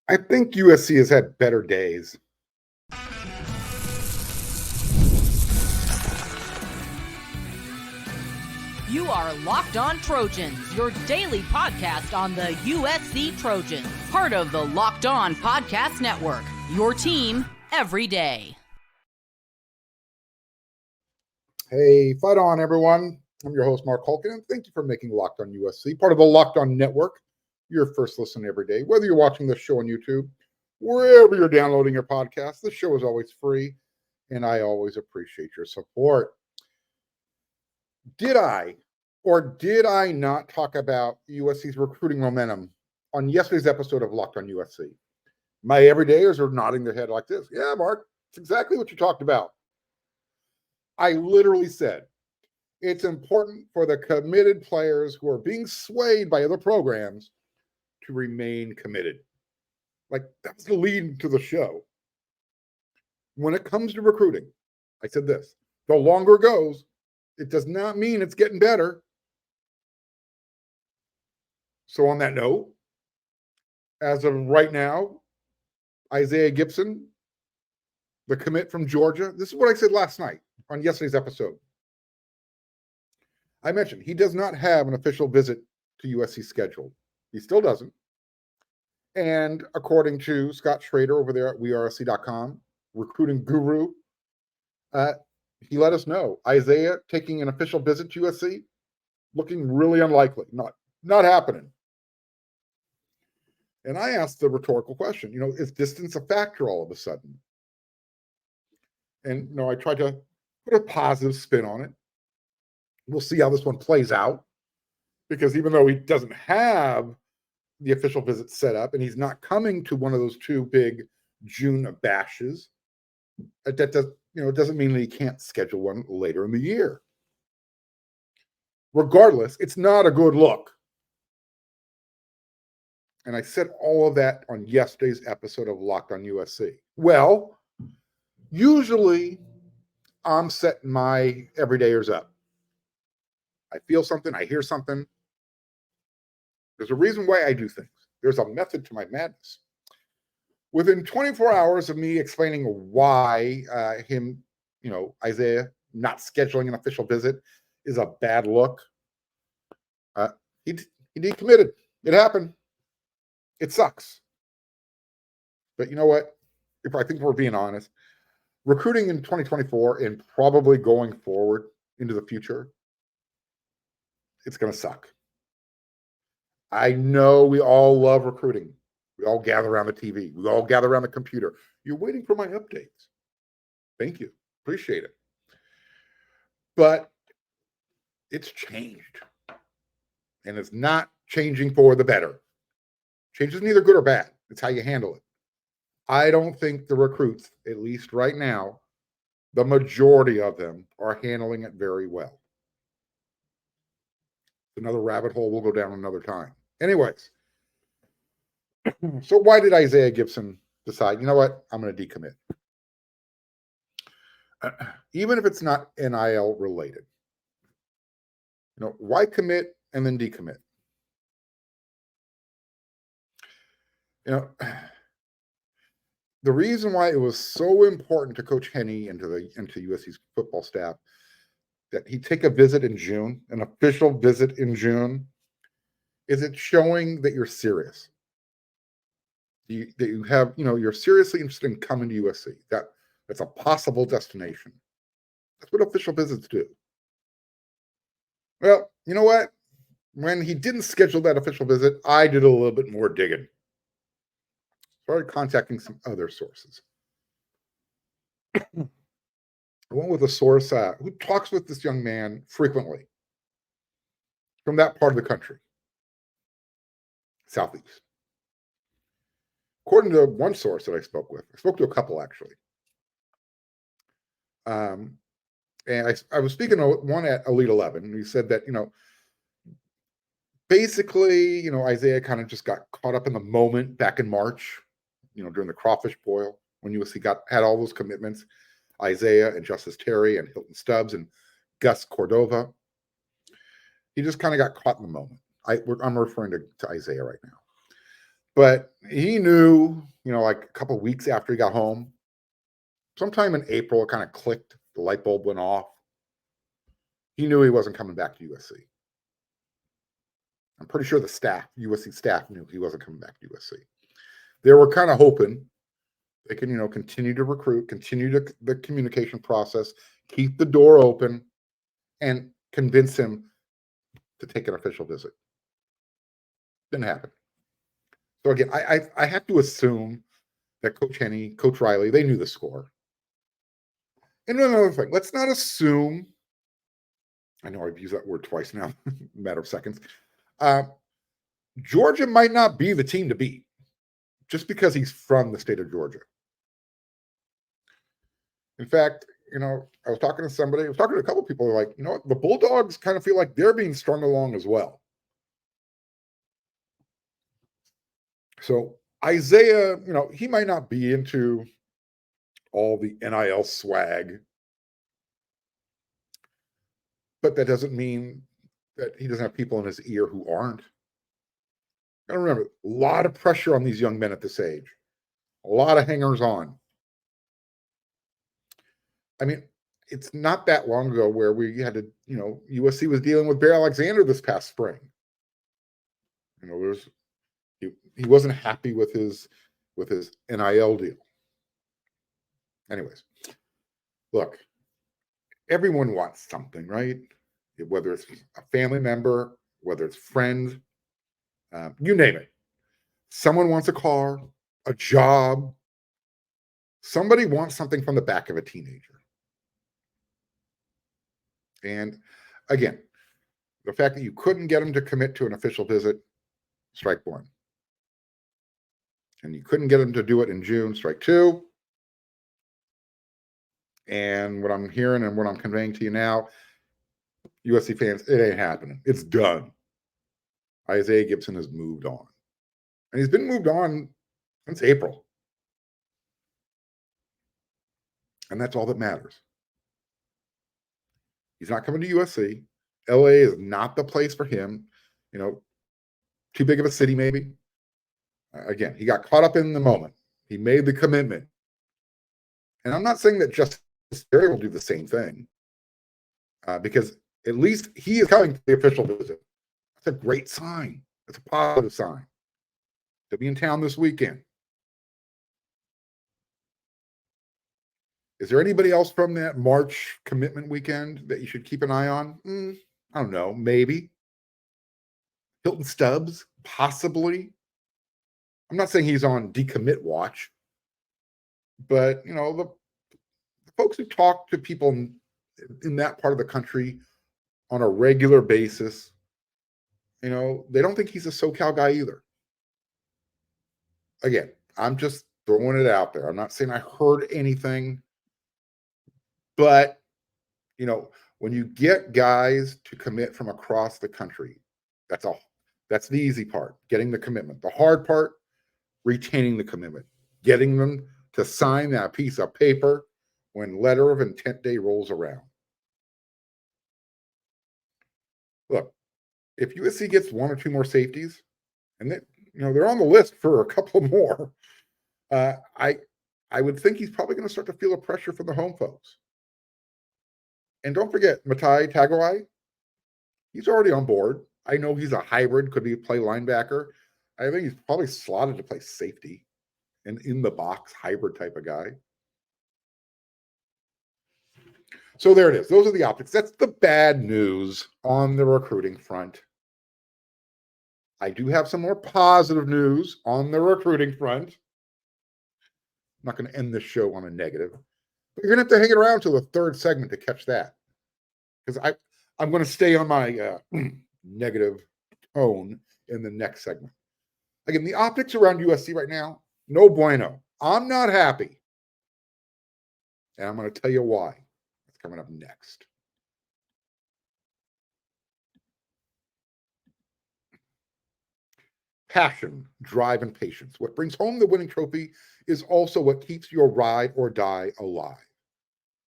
I think USC has had better days. You are Locked On Trojans, your daily podcast on the USC Trojans. Part of the Locked On Podcast Network, your team every day. Hey, fight on, everyone. I'm your host, Mark Hulkin, and thank you for making Locked On USC part of the Locked On Network, your first listen every day. Whether you're watching this show on YouTube, wherever you're downloading your podcast, this show is always free, and I always appreciate your support. Did I or did I not talk about USC's recruiting momentum on yesterday's episode of Locked On USC? My everydayers are nodding their head like this. Yeah, Mark, it's exactly what you talked about. I literally said it's important for the committed players who are being swayed by other programs to remain committed. Like, that's the lead to the show. When it comes to recruiting, I said this: the longer it goes, it does not mean it's getting better. So on that note, as of right now, Isaiah Gibson, the commit from Georgia, this is what I said last night on yesterday's episode. I mentioned he does not have an official visit to USC scheduled. He still doesn't. And according to Scott Schrader over there at wersc.com, recruiting guru, he let us know Isaiah taking an official visit to USC looking really unlikely, not happening. And I asked the rhetorical question, is distance a factor all of a sudden? And, I tried to put a positive spin on it. We'll see how this one plays out, because even though he doesn't have the official visit set up and he's not coming to one of those two big June bashes, that does, it doesn't mean that he can't schedule one later in the year. Regardless, it's not a good look. And I said all of that on yesterday's episode of Locked on USC. Well, usually I'm setting my everydayers up. I feel something, I hear something. There's a reason why I do things. There's a method to my madness. Within 24 hours of me explaining why Isaiah not scheduling an official visit is a bad look, he decommitted. It happened. It sucks. But you know what? I think we're being honest, recruiting in 2024 and probably going forward into the future, it's going to suck. I know we all love recruiting. We all gather around the TV. We all gather around the computer. You're waiting for my updates. Thank you. Appreciate it. But it's changed. And it's not changing for the better. Change is neither good or bad. It's how you handle it. I don't think the recruits, at least right now, the majority of them are handling it very well. Another rabbit hole we'll go down another time. Anyways, so why did Isaiah Gibson decide, you know what, I'm going to decommit? Even if it's not NIL related. Why commit and then decommit? The reason why it was so important to Coach Henne and to USC's football staff that he take a visit in June, an official visit in June, is it showing that you're serious. That you have, you're seriously interested in coming to USC. That's a possible destination. That's what official visits do. Well, you know what? When he didn't schedule that official visit, I did a little bit more digging. Started contacting some other sources. I went with a source who talks with this young man frequently from that part of the country, Southeast. According to one source that I spoke to a couple actually. And I was speaking to one at Elite 11, and he said that, basically, Isaiah kind of just got caught up in the moment back in March, during the crawfish boil, when USC had all those commitments, Isaiah and Justice Terry and Hilton Stubbs and Gus Cordova. He just kind of got caught in the moment. I'm referring to Isaiah right now. But he knew, like a couple of weeks after he got home, sometime in April, it kind of clicked. The light bulb went off. He knew he wasn't coming back to USC. I'm pretty sure the USC staff knew he wasn't coming back to USC. They were kind of hoping they can, continue to recruit, continue the communication process, keep the door open, and convince him to take an official visit. Didn't happen. So again, I have to assume that Coach Henne, Coach Riley, they knew the score. And another thing, let's not assume, I know I've used that word twice now, a matter of seconds. Georgia might not be the team to beat just because he's from the state of Georgia. In fact, I was talking to a couple of people like, the Bulldogs kind of feel like they're being strung along as well. So Isaiah, he might not be into all the NIL swag, but that doesn't mean that he doesn't have people in his ear who aren't. And remember, a lot of pressure on these young men at this age, a lot of hangers on. I mean, it's not that long ago where we had to, USC was dealing with Bear Alexander this past spring. He wasn't happy with his NIL deal. Anyways, look, everyone wants something, right? Whether it's a family member, whether it's friends, you name it. Someone wants a car, a job. Somebody wants something from the back of a teenager. And again, the fact that you couldn't get him to commit to an official visit, strike one. And you couldn't get him to do it in June, strike two. And what I'm hearing and what I'm conveying to you now, USC fans, it ain't happening. It's done. Isaiah Gibson has moved on. And he's been moved on since April. And that's all that matters. He's not coming to USC. LA is not the place for him. Too big of a city, maybe. Again, he got caught up in the moment. He made the commitment. And I'm not saying that Justice Terry will do the same thing, because at least he is coming to the official visit. That's a great sign. That's a positive sign. To be in town this weekend. Is there anybody else from that March commitment weekend that you should keep an eye on? I don't know. Maybe. Hilton Stubbs, possibly. I'm not saying he's on decommit watch, but, the folks who talk to people in that part of the country on a regular basis, they don't think he's a SoCal guy either. Again, I'm just throwing it out there. I'm not saying I heard anything. But, when you get guys to commit from across the country, that's all. That's the easy part, getting the commitment. The hard part, retaining the commitment, getting them to sign that piece of paper when letter of intent day rolls around. Look, if USC gets one or two more safeties, and they're on the list for a couple more, I would think he's probably going to start to feel the pressure from the home folks. And don't forget, Matai Tagovailoa, he's already on board. I know he's a hybrid, could be play linebacker. I think he's probably slotted to play safety, and in the box hybrid type of guy. So there it is. Those are the optics. That's the bad news on the recruiting front. I do have some more positive news on the recruiting front. I'm not going to end this show on a negative. But you're going to have to hang around till the third segment to catch that. Because I'm going to stay on my negative tone in the next segment. Again, the optics around USC right now, no bueno. I'm not happy. And I'm going to tell you why. It's coming up next. Passion, drive, and patience. What brings home the winning trophy is also what keeps your ride or die alive.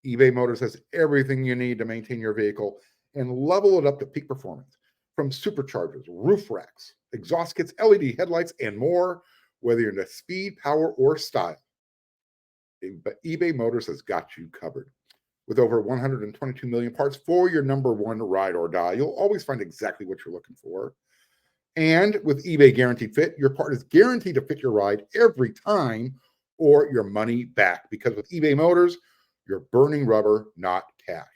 eBay Motors has everything you need to maintain your vehicle and level it up to peak performance. From superchargers, roof racks, exhaust kits, LED headlights, and more, Whether you're into speed, power, or style, eBay Motors has got you covered. With over 122 million parts for your number one ride or die, you'll always find exactly what you're looking for. And with eBay Guaranteed Fit, your part is guaranteed to fit your ride every time or your money back. Because with eBay Motors, you're burning rubber, not cash.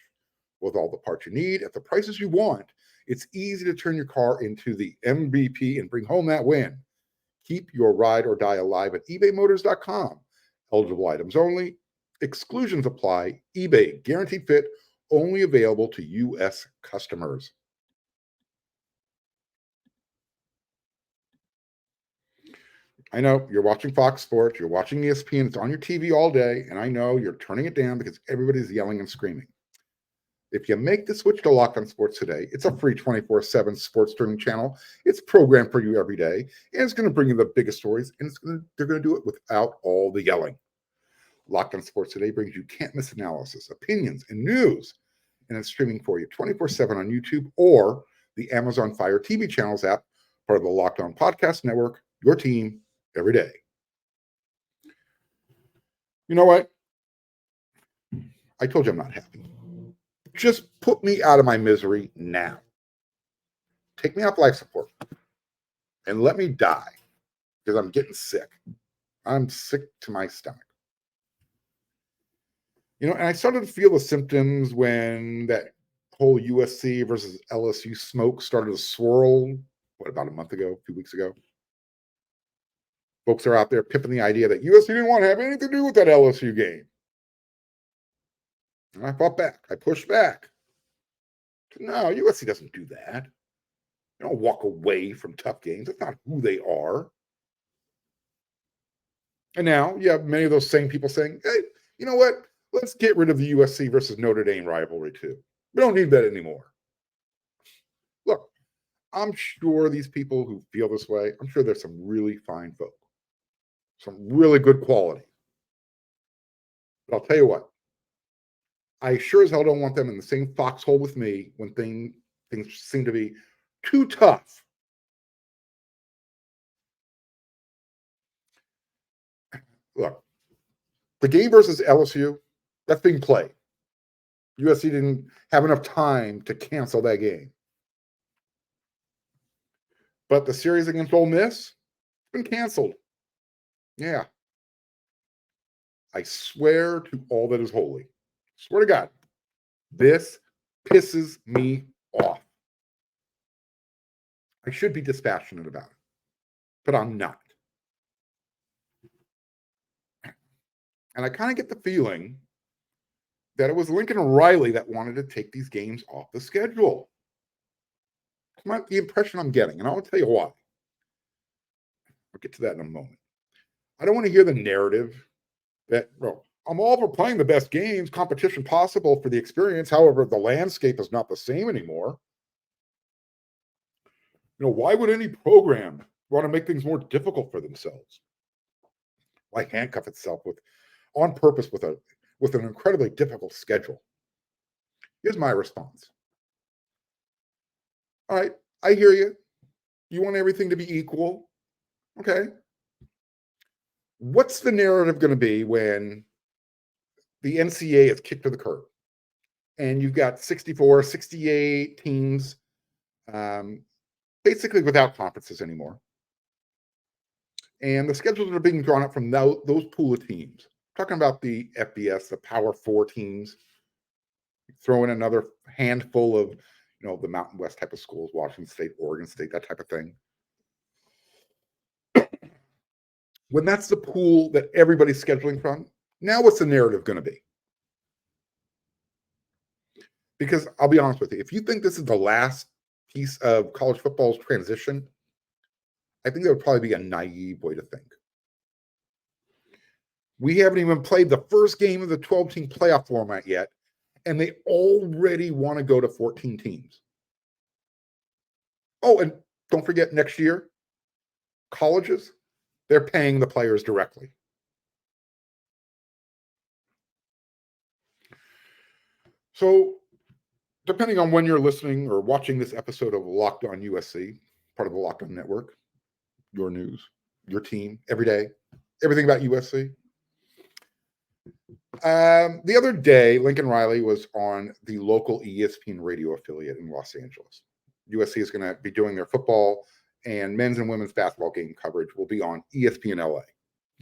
With all the parts you need at the prices you want, it's easy to turn your car into the MVP and bring home that win. Keep your ride or die alive at ebaymotors.com. Eligible items only. Exclusions apply. eBay Guaranteed Fit, only available to U.S. customers. I know you're watching Fox Sports, you're watching ESPN, it's on your TV all day, and I know you're turning it down because everybody's yelling and screaming. If you make the switch to Locked On Sports today, it's a free 24/7 sports streaming channel. It's programmed for you every day, and it's going to bring you the biggest stories, and they're going to do it without all the yelling. Locked On Sports Today brings you can't-miss analysis, opinions, and news, and it's streaming for you 24/7 on YouTube or the Amazon Fire TV channels app, part of the Locked On Podcast Network, your team every day. You know what? I told you I'm not happy. Just put me out of my misery now. Take me off life support and let me die because I'm getting sick. I'm sick to my stomach. You know, and I started to feel the symptoms when that whole USC versus LSU smoke started to swirl, about a month ago, a few weeks ago. Folks are out there pimping the idea that USC didn't want to have anything to do with that LSU game. And I fought back. I pushed back. No, USC doesn't do that. They don't walk away from tough games. That's not who they are. And now you have many of those same people saying, hey, you know what? Let's get rid of the USC versus Notre Dame rivalry too. We don't need that anymore. Look, I'm sure these people who feel this way, I'm sure there's some really fine folk, some really good quality. But I'll tell you what, I sure as hell don't want them in the same foxhole with me when things seem to be too tough. Look, the game versus LSU, that's being played. USC didn't have enough time to cancel that game. But the series against Ole Miss, it's been canceled. Yeah. I swear to all that is holy. Swear to God. This pisses me off. I should be dispassionate about it, but I'm not. And I kind of get the feeling that it was Lincoln Riley that wanted to take these games off the schedule. That's the impression I'm getting, and I'll tell you why. I'll get to that in a moment. I don't want to hear the narrative that, well, I'm all for playing the best games, competition possible for the experience. However, the landscape is not the same anymore. You know, why would any program want to make things more difficult for themselves? Why handcuff itself on purpose with an incredibly difficult schedule? Here's my response. All right, I hear you. You want everything to be equal. Okay. What's the narrative going to be when the NCAA is kicked to the curb and you've got 64, 68 teams basically without conferences anymore? And the schedules are being drawn up from those pool of teams. I'm talking about the FBS, the Power 4 teams. Throw in another handful of, the Mountain West type of schools, Washington State, Oregon State, that type of thing. When that's the pool that everybody's scheduling from, now what's the narrative going to be? Because I'll be honest with you, if you think this is the last piece of college football's transition, I think that would probably be a naive way to think. We haven't even played the first game of the 12-team playoff format yet, and they already want to go to 14 teams. Oh, and don't forget, next year, colleges, they're paying the players directly. So, depending on when you're listening or watching this episode of Locked On USC, part of the Locked On Network, your news, your team every day, everything about USC. The other day, Lincoln Riley was on the local ESPN radio affiliate in Los Angeles. USC is going to be doing their football and men's and women's basketball game coverage will be on ESPN LA,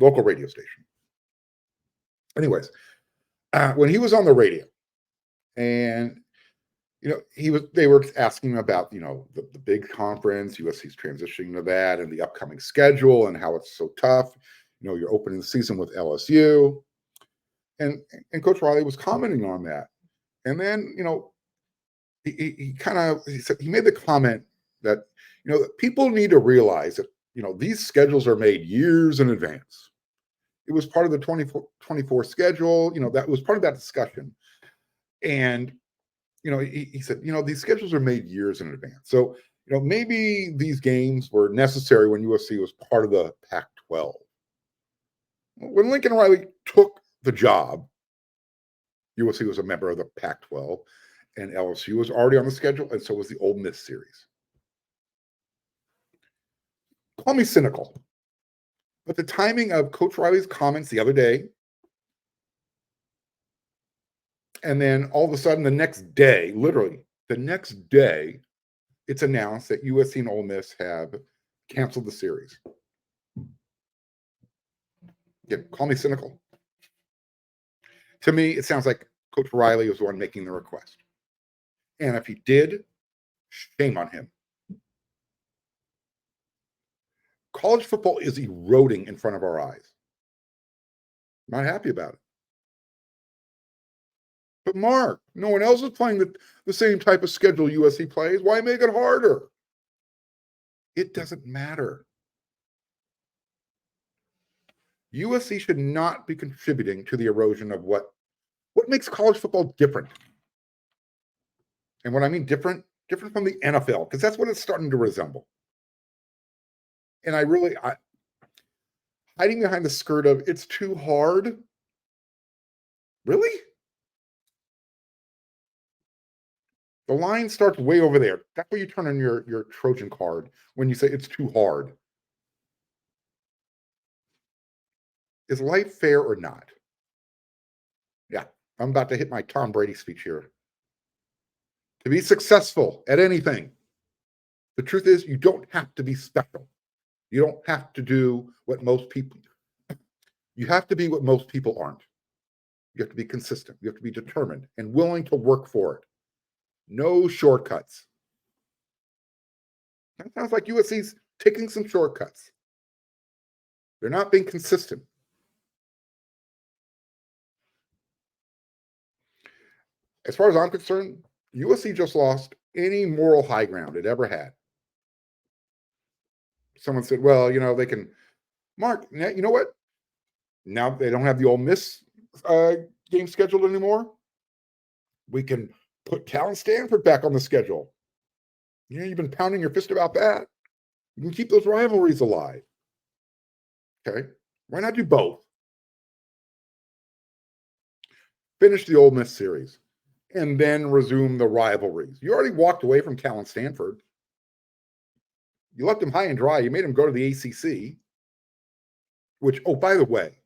local radio station. Anyways, when he was on the radio, and they were asking him about the big conference, USC's transitioning to that, and the upcoming schedule, and how it's so tough. You're opening the season with LSU, and Coach Riley was commenting on that, and then he made the comment that people need to realize that these schedules are made years in advance. It was part of the 24 schedule. That was part of that discussion. And, he said, these schedules are made years in advance. So, maybe these games were necessary when USC was part of the Pac-12. When Lincoln Riley took the job, USC was a member of the Pac-12, and LSU was already on the schedule, and so was the Ole Miss series. Call me cynical, but the timing of Coach Riley's comments the other day, and then all of a sudden the next day, literally the next day, it's announced that USC and Ole Miss have canceled the series. Yeah, call me cynical. To me, it sounds like Coach Riley was the one making the request. And if he did, shame on him. College football is eroding in front of our eyes. Not happy about it. But Mark, no one else is playing the same type of schedule USC plays. Why make it harder? It doesn't matter. USC should not be contributing to the erosion of what makes college football different. And when I mean different from the NFL, because that's what it's starting to resemble. And hiding behind the skirt of it's too hard. Really? The line starts way over there. That's where you turn on your Trojan card when you say it's too hard. Is life fair or not? Yeah, I'm about to hit my Tom Brady speech here. To be successful at anything, the truth is you don't have to be special. You don't have to do what most people do. You have to be what most people aren't. You have to be consistent. You have to be determined and willing to work for it. No shortcuts. That sounds like USC's taking some shortcuts. They're not being consistent. As far as I'm concerned, USC just lost any moral high ground it ever had. Someone said, well, they can, Mark, you know what? Now they don't have the Ole Miss game scheduled anymore. We can put Cal and Stanford back on the schedule. You've been pounding your fist about that. You can keep those rivalries alive. Okay, why not do both? Finish the Ole Miss series and then resume the rivalries. You already walked away from Cal and Stanford. You left them high and dry. You made them go to the ACC, which, oh, by the way,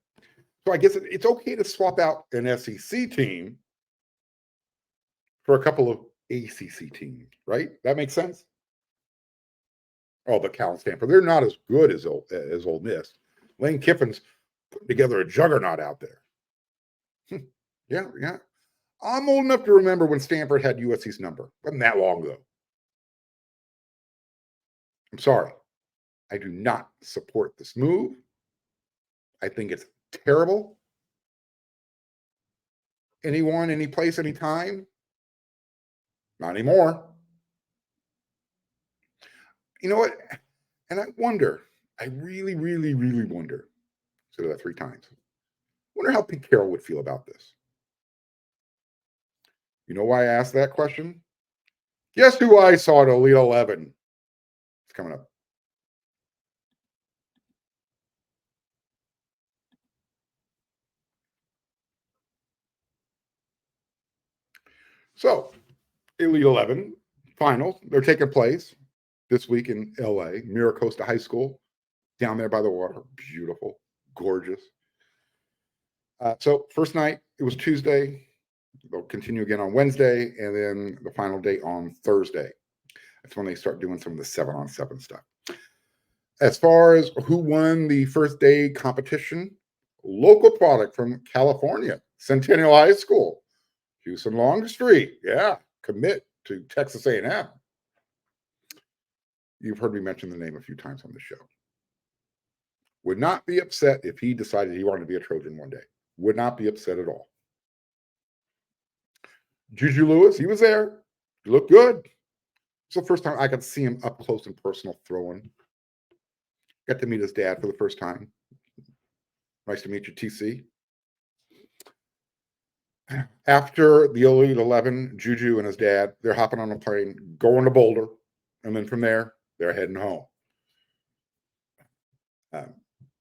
so I guess it's okay to swap out an SEC team for a couple of ACC teams, right? That makes sense? Oh, but Cal and Stanford, they're not as good as Ole Miss. Lane Kiffin's putting together a juggernaut out there. Yeah. I'm old enough to remember when Stanford had USC's number. Wasn't that long ago. I'm sorry. I do not support this move. I think it's terrible. Anyone, any place, any time? Not anymore. You know what? And I wonder, I really, really, really wonder, I said that 3 times. I wonder how Pete Carroll would feel about this. You know why I asked that question? Guess who I saw at Elite 11? It's coming up. So, Elite 11 finals, they're taking place this week in LA, Mira Costa High School. down there by the water. Beautiful, gorgeous. So first night, it was Tuesday. They'll continue again on Wednesday, and then the final day on Thursday. That's when they start doing some of the 7-on-7 stuff. As far as who won the first day competition, local product from California, Centennial High School, Houston Longstreet. Yeah, commit to Texas A&M. You've heard me mention the name a few times on the show. Would not be upset if he decided he wanted to be a Trojan one day. Would not be upset at all. Juju Lewis, he was there. He looked good. It's the first time I got to see him up close and personal throwing. Got to meet his dad for the first time. Nice to meet you, TC. After the Elite 11, Juju and his dad, they're hopping on a plane, going to Boulder, and then from there, they're heading home.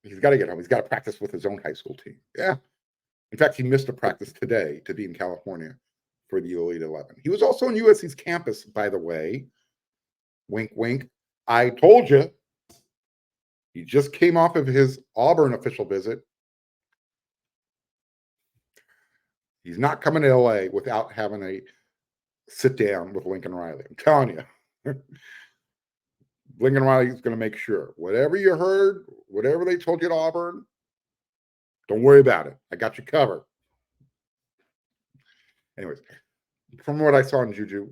He's got to get home. He's got to practice with his own high school team. Yeah. In fact, he missed a practice today to be in California for the Elite 11. He was also on USC's campus, by the way. Wink, wink. I told you. He just came off of his Auburn official visit. He's not coming to LA without having a sit down with Lincoln Riley. I'm telling you. Lincoln Riley is going to make sure whatever you heard, whatever they told you at Auburn, don't worry about it. I got you covered. Anyways, from what I saw in Juju,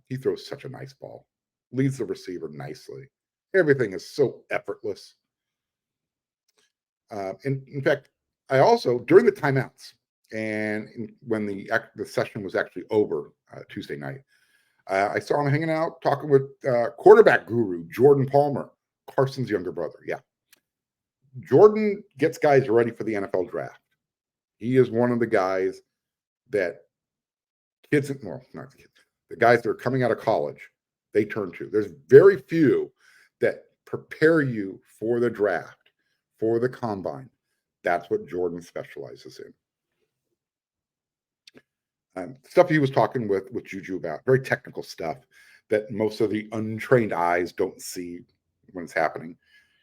he throws such a nice ball. Leads the receiver nicely. Everything is so effortless. In fact, I also, during the timeouts, and when the session was actually over Tuesday night, I saw him hanging out, talking with quarterback guru Jordan Palmer, Carson's younger brother. Yeah. Jordan gets guys ready for the NFL draft. He is one of the guys that kids, well, not the kids, the guys that are coming out of college, they turn to. There's very few that prepare you for the draft, for the combine. That's what Jordan specializes in. Stuff he was talking with Juju about, very technical stuff that most of the untrained eyes don't see when it's happening.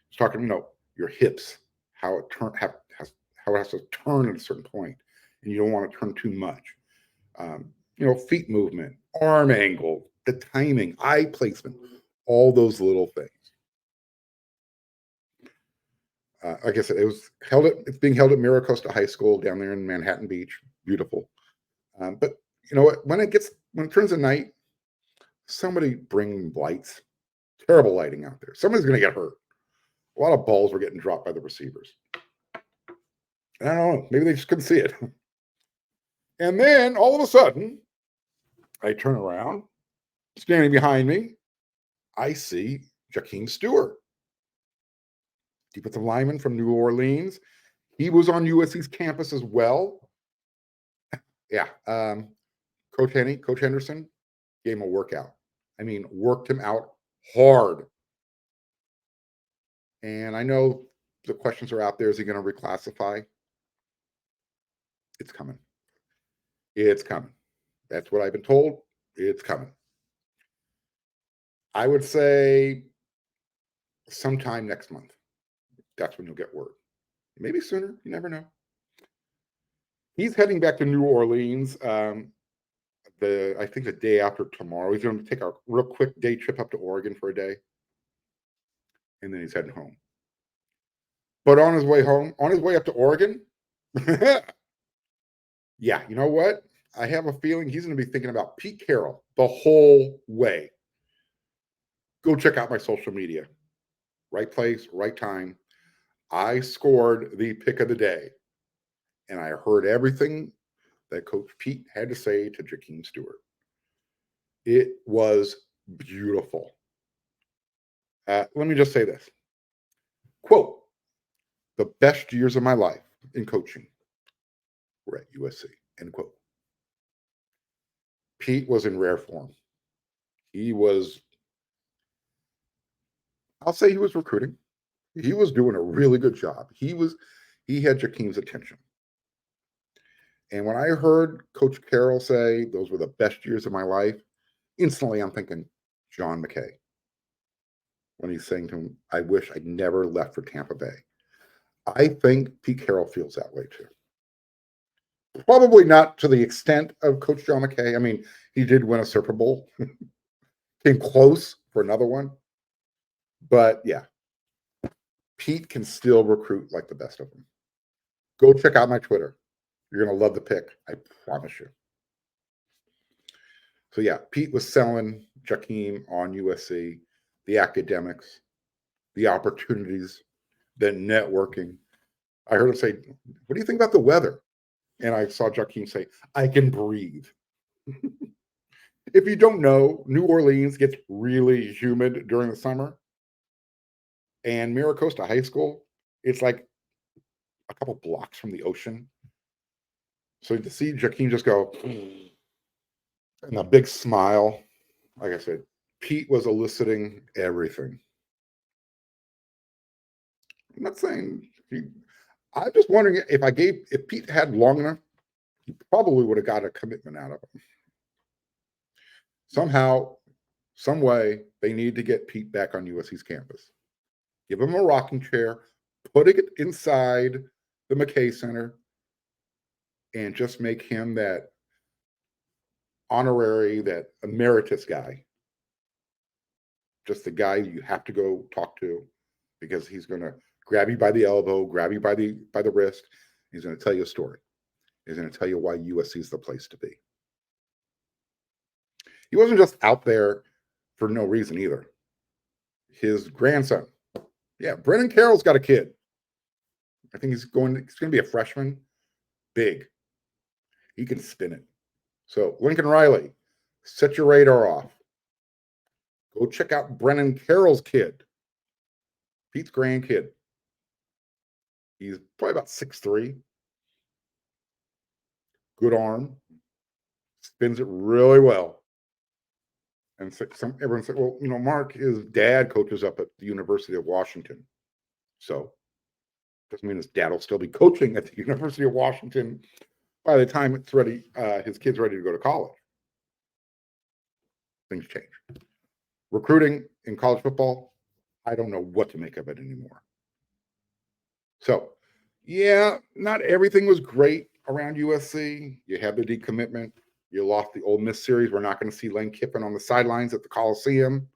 He's talking, your hips, how it has to turn at a certain point, and you don't want to turn too much. Feet movement, arm angle, the timing, eye placement, all those little things. Like I said, it's being held at Miracosta High School down there in Manhattan Beach. Beautiful. But you know what? When it turns to night, somebody bring lights. Terrible lighting out there. Somebody's going to get hurt. A lot of balls were getting dropped by the receivers. I don't know. Maybe they just couldn't see it. And then all of a sudden, I turn around. Standing behind me, I see Jahkeem Stewart, defensive lineman from New Orleans. He was on USC's campus as well. Yeah. Coach Henderson gave him a workout. I mean, worked him out hard. And I know the questions are out there. Is he going to reclassify? It's coming. It's coming. That's what I've been told. It's coming. I would say sometime next month. That's when you'll get word. Maybe sooner. You never know. He's heading back to New Orleans. I think the day after tomorrow. He's going to take a real quick day trip up to Oregon for a day. And then he's heading home. But on his way up to Oregon, yeah, you know what? I have a feeling he's going to be thinking about Pete Carroll the whole way. Go check out my social media. Right place, right time. I scored the pick of the day. And I heard everything that Coach Pete had to say to Jahkeem Stewart. It was beautiful. Let me just say this. Quote, the best years of my life in coaching were at USC, end quote. Pete was in rare form. I'll say he was recruiting. He was doing a really good job. He had Jahkeem's attention. And when I heard Coach Carroll say those were the best years of my life, instantly I'm thinking John McKay. when he's saying to him, I wish I'd never left for Tampa Bay. I think Pete Carroll feels that way too. Probably not to the extent of Coach John McKay. I mean, he did win a Super Bowl, came close for another one. But yeah, Pete can still recruit like the best of them. Go check out my Twitter. You're going to love the pick. I promise you. So yeah, Pete was selling Jahkeem on USC, the academics, the opportunities, the networking. I heard him say, what do you think about the weather? And I saw Jahkeem say, I can breathe. If you don't know, New Orleans gets really humid during the summer. And Miracosta High School, it's like a couple blocks from the ocean. So to see Jahkeem just go, and a big smile, like I said, Pete was eliciting everything. I'm not saying I'm just wondering if Pete had long enough, he probably would have got a commitment out of him. Somehow, some way, they need to get Pete back on USC's campus. Give him a rocking chair, putting it inside the McKay Center, and just make him that honorary, that emeritus guy. Just the guy you have to go talk to because he's going to grab you by the elbow, grab you by the wrist. He's going to tell you a story. He's going to tell you why USC is the place to be. He wasn't just out there for no reason either. His grandson, yeah, Brennan Carroll's got a kid. I think he's going to be a freshman. Big. He can spin it. So Lincoln Riley, set your radar off. Go check out Brennan Carroll's kid. Pete's grandkid. He's probably about 6'3". Good arm. Spins it really well. And everyone said, well, Mark, his dad coaches up at the University of Washington. So doesn't mean his dad will still be coaching at the University of Washington by the time it's ready, his kid's ready to go to college. Things change. Recruiting in college football, I don't know what to make of it anymore. So, yeah, not everything was great around USC. You had the decommitment. You lost the Ole Miss series. We're not going to see Lane Kiffin on the sidelines at the Coliseum.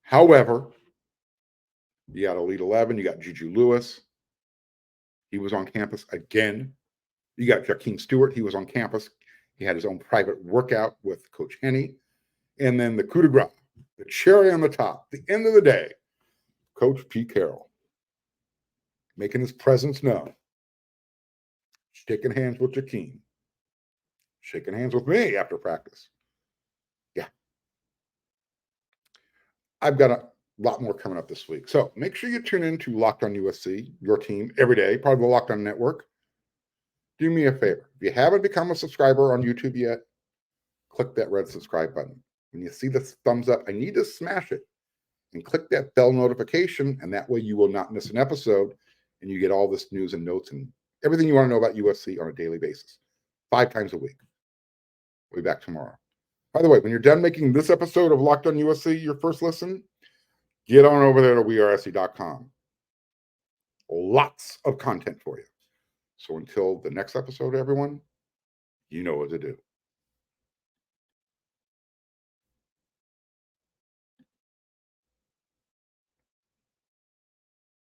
However, you got Elite 11. You got Juju Lewis. He was on campus again. You got Jahkeem Stewart. He was on campus. He had his own private workout with Coach Henney. And then the coup de grace, the cherry on the top, the end of the day, Coach Pete Carroll making his presence known, shaking hands with Jahkeem, shaking hands with me after practice. Yeah. I've got a lot more coming up this week. So make sure you tune in to Locked On USC, your team, every day, part of the Locked On Network. Do me a favor. If you haven't become a subscriber on YouTube yet, click that red subscribe button. When you see the thumbs up, I need to smash it and click that bell notification, and that way you will not miss an episode and you get all this news and notes and everything you want to know about USC on a daily basis, 5 times a week. We'll be back tomorrow. By the way, when you're done making this episode of Locked On USC your first listen, get on over there to wearesc.com. Lots of content for you. So until the next episode, everyone, you know what to do.